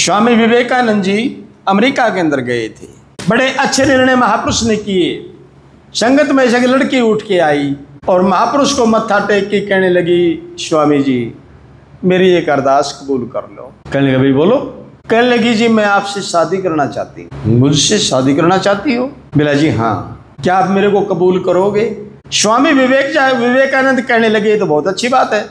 Swami Vivekananda ji America के अंदर गए थे। बड़े अच्छे निर्णय महापुरुष ने किए। संगत में से एक लड़की उठ के आई और महापुरुष को मत्था टेक के कहने लगी, स्वामी जी मेरी एक अरदास कबूल कर लो। कहने लगे भाई बोलो। कहने लगी जी मैं आपसे शादी करना चाहती हूँ। मुझसे शादी करना चाहती हो? बोला जी हाँ। क्या आप मेरे को कबूल करोगे? स्वामी विवेकानंद कहने लगे तो बहुत अच्छी बात है,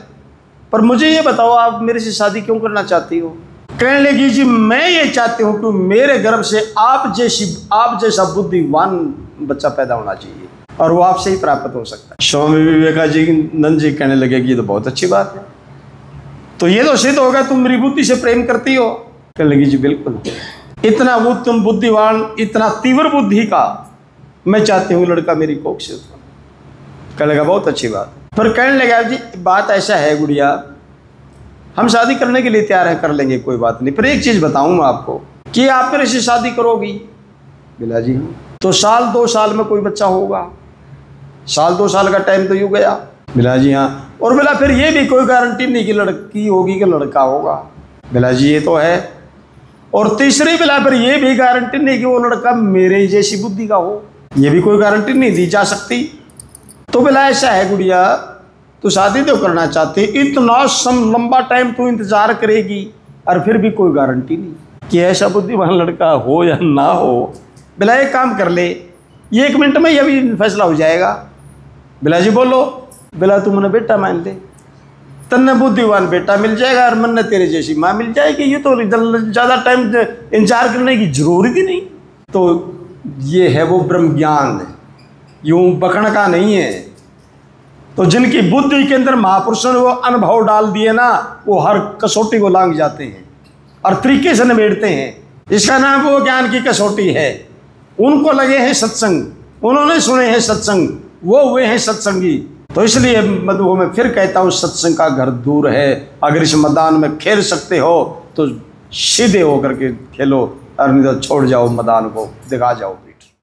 पर मुझे ये बताओ आप मेरे से शादी क्यों करना चाहती हो? कहने लगी जी मैं ये चाहती हूँ कि मेरे गर्भ से आप जैसा बुद्धिमान बच्चा पैदा होना चाहिए और वो आपसे ही प्राप्त हो सकता है। स्वामी विवेकानंद जी कहने लगे कि ये तो बहुत अच्छी बात है, तो ये तो सिद्ध होगा तुम मेरी बुद्धि से प्रेम करती हो। कहने लगी जी बिल्कुल, इतना वो तुम बुद्धिमान, इतना तीव्र बुद्धि का मैं चाहती हूँ लड़का मेरी कोख से उत्पन्न। कहने लगा बहुत अच्छी बात। फिर कहने लगा जी बात ऐसा है गुड़िया, हम शादी करने के लिए तैयार हैं, कर लेंगे कोई बात नहीं, पर एक चीज़ बताऊंगा आपको कि आप मेरे से शादी करोगी? बोला जी हाँ। तो साल 2 साल में कोई बच्चा होगा? साल 2 साल का टाइम तो यूँ गया। बोला जी हाँ। और बोला फिर ये भी कोई गारंटी नहीं कि लड़की होगी कि लड़का होगा? बोला जी ये तो है। और तीसरी बोला फिर ये भी गारंटी नहीं कि वो लड़का मेरे जैसी बुद्धि का हो, ये भी कोई गारंटी नहीं दी जा सकती। तो बोला ऐसा है गुड़िया, तू शादी तो करना चाहती, इतना लंबा टाइम तू इंतजार करेगी और फिर भी कोई गारंटी नहीं कि ऐसा बुद्धिमान लड़का हो या ना हो। बोला एक काम कर ले, ये 1 मिनट में ये भी फैसला हो जाएगा। बोला जी बोलो। बोला तू मैंने बेटा मान ले, तन्ने बुद्धिमान बेटा मिल जाएगा और मन ने तेरे जैसी माँ मिल जाएगी, ये तो ज़्यादा टाइम इंतजार करने की जरूरत ही नहीं। तो ये है वो ब्रह्म ज्ञान, यूं बकण का नहीं है। तो जिनकी बुद्धि के अंदर महापुरुषों ने वो अनुभव डाल दिए ना, वो हर कसौटी को लांघ जाते हैं और तरीके से निबेड़ते हैं। इसका नाम वो ज्ञान की कसौटी है। उनको लगे हैं सत्संग, उन्होंने सुने हैं सत्संग, वो हुए हैं सत्संगी। तो इसलिए मधु मैं फिर कहता हूँ सत्संग का घर दूर है। अगर इस मैदान में खेल सकते हो तो सीधे होकर के खेलो और नहीं तो छोड़ जाओ मैदान को, दिखा जाओ।